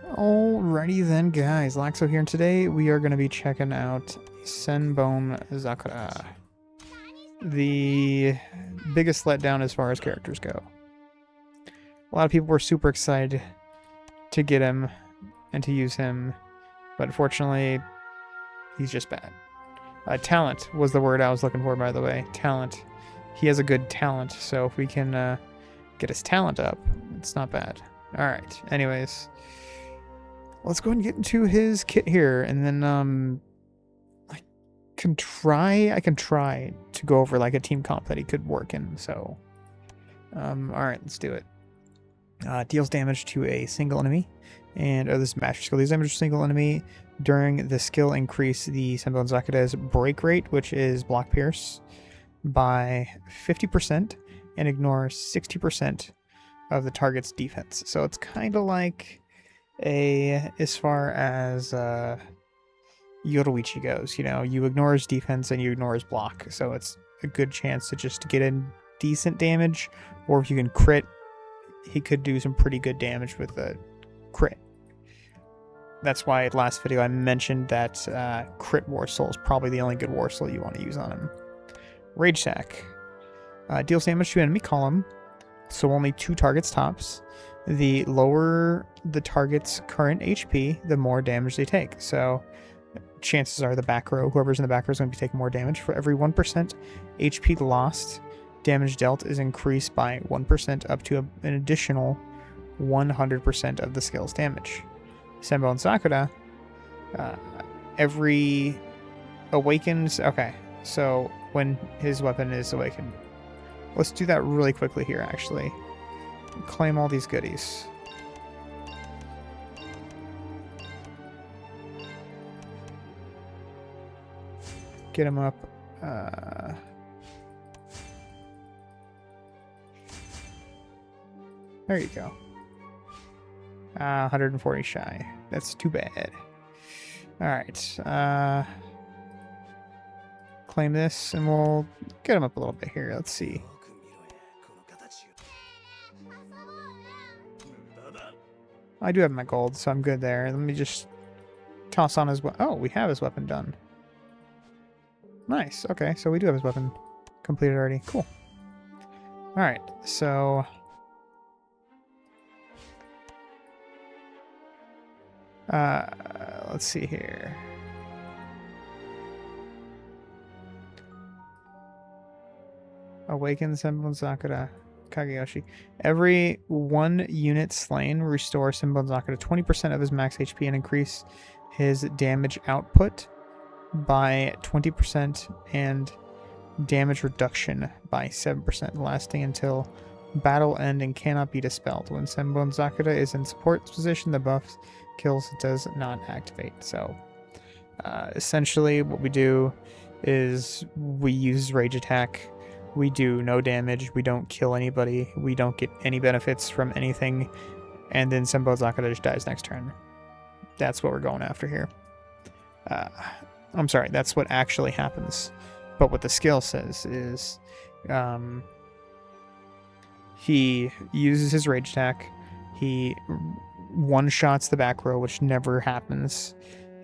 Alrighty then, guys. Laxo here, and today we are going to be checking out Senbonzakura, the biggest letdown as far as characters go. A lot of people were super excited to get him and to use him, but unfortunately, he's just bad. Talent was the word I was looking for, by the way. Talent. He has a good talent, so if we can get his talent up, it's not bad. Alright, anyways. Let's go ahead and get into his kit here, and then I can try to go over like a team comp that he could work in. So, all right, let's do it. Deals damage to a single enemy, and this is master skill. Deals damage to a single enemy during the skill increase the Senbonzakura's break rate, which is block pierce, by 50%, and ignores 60% of the target's defense. So it's kind of like as far as Yoruichi goes, you know, you ignore his defense and you ignore his block, so it's a good chance to just get in decent damage, or if you can crit, he could do some pretty good damage with a crit. That's why last video I mentioned that crit War Soul is probably the only good War Soul you want to use on him. Rage Sack. Deals damage to enemy column, so only 2 targets tops. The lower the target's current HP, the more damage they take. So chances are the back row, whoever's in the back row is going to be taking more damage. For every 1% HP lost, damage dealt is increased by 1% up to an additional 100% of the skill's damage. Senbonzakura, every awakens... Okay, so when his weapon is awakened. Let's do that really quickly here, actually. Claim all these goodies. Get him up. There you go. 140 shy. That's too bad. Alright. Claim this, and we'll get him up a little bit here. Let's see. I do have my gold, so I'm good there. Let me just toss on his weapon. Oh, we have his weapon done. Nice. Okay, so we do have his weapon completed already. Cool. Alright, so... let's see here. Awaken Senbonzakura. Kageyoshi. Every 1 unit slain restores Senbonzakura 20% of his max HP and increase his damage output by 20% and damage reduction by 7%, lasting until battle end and cannot be dispelled. When Senbonzakura is in support position, the buff kills does not activate. So essentially what we do is we use Rage Attack. We do no damage, we don't kill anybody, we don't get any benefits from anything, and then Senbonzakura just dies next turn. That's what we're going after here. I'm sorry, that's what actually happens. But what the skill says is he uses his Rage Attack, he one-shots the back row, which never happens.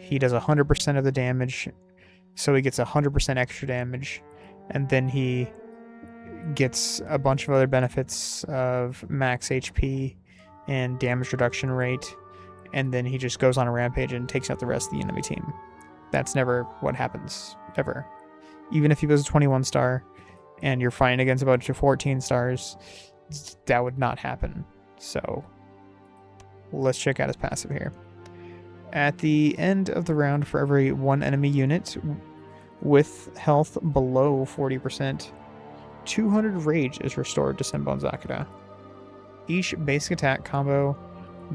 He does 100% of the damage, so he gets 100% extra damage, and then he gets a bunch of other benefits of max HP and damage reduction rate, and then he just goes on a rampage and takes out the rest of the enemy team. That's never what happens, ever. Even if he goes a 21 star and you're fighting against a bunch of 14 stars, that would not happen. So let's check out his passive here. At the end of the round, for every 1 enemy unit with health below 40%, 200 rage is restored to Senbonzakura. Each basic attack combo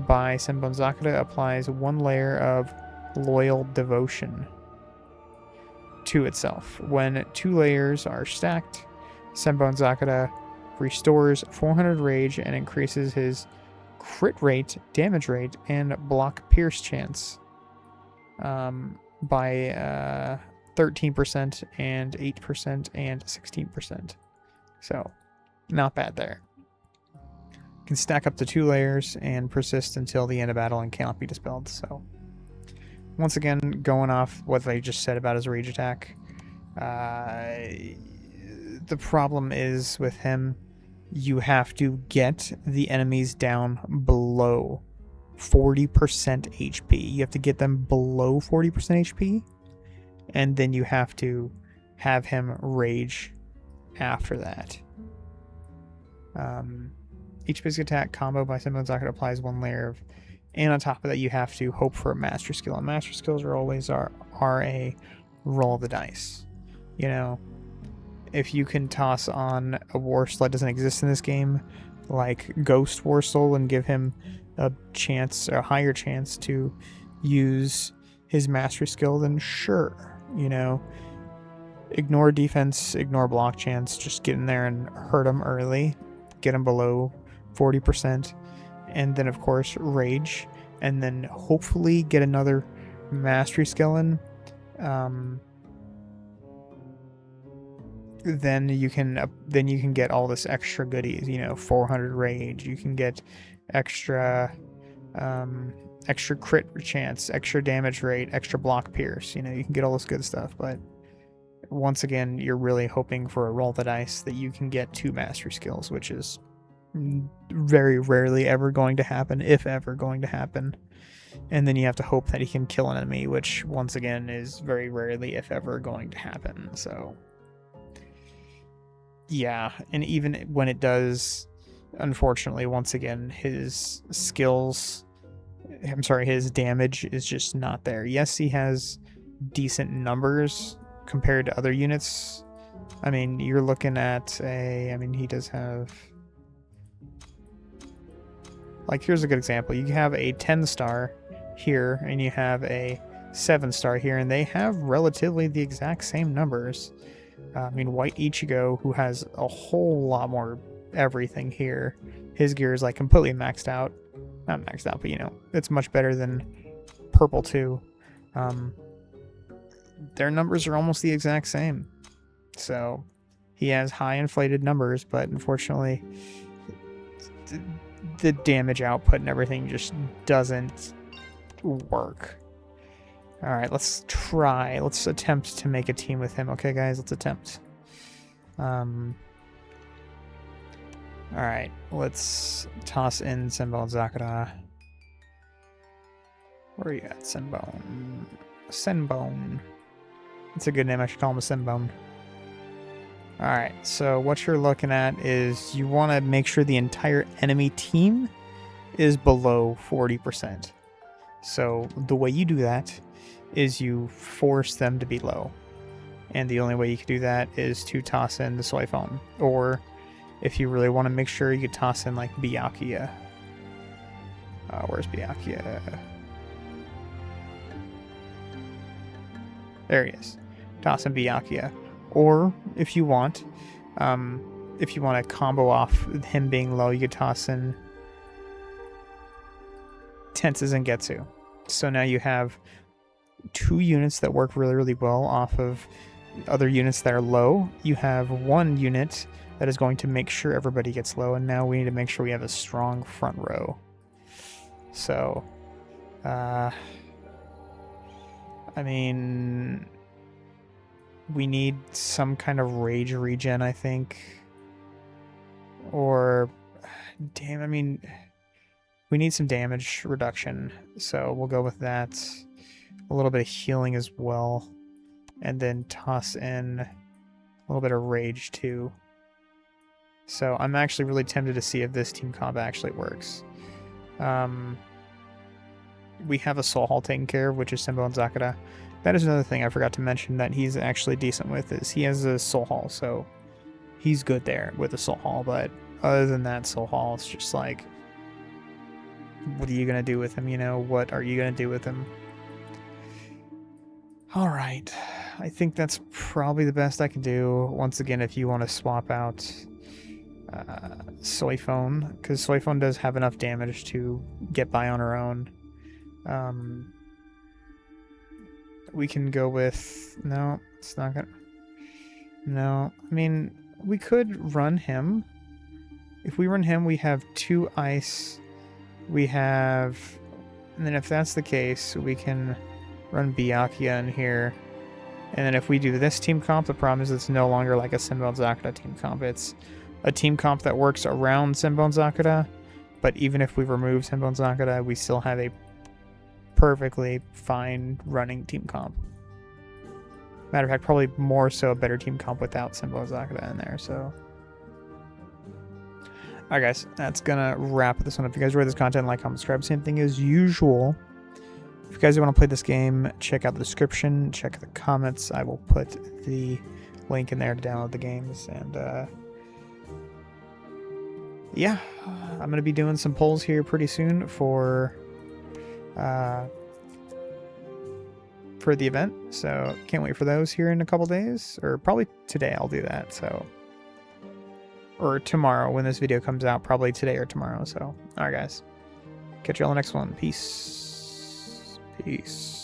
by Senbonzakura applies 1 layer of loyal devotion to itself. When 2 layers are stacked, Senbonzakura restores 400 rage and increases his crit rate, damage rate, and block pierce chance by 13% and 8% and 16%. So, not bad there. can stack up to 2 layers and persist until the end of battle and cannot be dispelled. So, once again, going off what I just said about his rage attack, the problem is with him, you have to get the enemies down below 40% HP. You have to get them below 40% HP, and then you have to have him rage after that. Each basic attack combo by Senbonzakura applies 1 layer of, and on top of that you have to hope for a master skill. And master skills are always are a roll of the dice. You know, if you can toss on a war soul that doesn't exist in this game, like Ghost War Soul, and give him a chance, a higher chance to use his mastery skill, then sure, you know, ignore defense, ignore block chance, just get in there and hurt him early, get him below 40%, and then of course rage, and then hopefully get another mastery skill in. Then you can get all this extra goodies, you know, 400 rage, you can get extra extra crit chance, extra damage rate, extra block pierce, you know, you can get all this good stuff. But once again, you're really hoping for a roll of the dice that you can get 2 mastery skills, which is very rarely ever going to happen, if ever going to happen. And then you have to hope that he can kill an enemy, which once again is very rarely, if ever, going to happen. So yeah, and even when it does, unfortunately, once again, his his damage is just not there. Yes, he has decent numbers compared to other units. I mean, you're looking at he does have, like, here's a good example. You have a 10-star here, and you have a 7-star here, and they have relatively the exact same numbers. White Ichigo, who has a whole lot more everything here, his gear is like completely maxed out. Not maxed out, but you know, it's much better than Purple 2. Their numbers are almost the exact same. So he has high inflated numbers, but unfortunately the damage output and everything just doesn't work. Alright, let's attempt to make a team with him. Okay, guys, let's attempt. Alright, let's toss in Senbonzakura. Where are you at, Senbone? Senbone. That's a good name, I should call him a Senbone. Alright, so what you're looking at is you want to make sure the entire enemy team is below 40%. So the way you do that is you force them to be low. And the only way you can do that is to toss in the soy foam. Or if you really want to make sure, you could toss in like Byakuya. Where's Byakuya? There he is. Toss in Byakuya. Or if you want to combo off him being low, you could toss in Tensa Zangetsu. So now you have 2 units that work really, really well off of other units that are low. You have 1 unit that is going to make sure everybody gets low, and now we need to make sure we have a strong front row. So, we need some kind of rage regen, I think. Or, we need some damage reduction, so we'll go with that. A little bit of healing as well, and then toss in a little bit of rage too. So I'm actually really tempted to see if this team comp actually works. We have a soul hall taken care of, which is Senbonzakura. That is another thing I forgot to mention that he's actually decent with, is he has a soul hall, so he's good there with a soul hall. But other than that soul hall, it's just like, what are you gonna do with him? You know, what are you gonna do with him? Alright, I think that's probably the best I can do. Once again, if you want to swap out Soyphone, because Soyphone does have enough damage to get by on her own. We can go with... No, it's not gonna... No, we could run him If we run him, we have 2 ice. We have... And then if that's the case, we can run Byakuya in here. And then if we do this team comp, the problem is it's no longer like a Senbonzakura team comp. It's a team comp that works around Senbonzakura, but even if we remove Senbonzakura, we still have a perfectly fine running team comp. Matter of fact, probably more so a better team comp without Senbonzakura in there, so... Alright guys, that's gonna wrap this one up. If you guys enjoyed this content, like, comment, subscribe, same thing as usual. If you guys want to play this game, check out the description, check the comments. I will put the link in there to download the games. And yeah, I'm going to be doing some polls here pretty soon for the event. So can't wait for those here in a couple days, or probably today I'll do that. So, or tomorrow when this video comes out, probably today or tomorrow. So, all right guys, catch you all in the next one. Peace. Peace.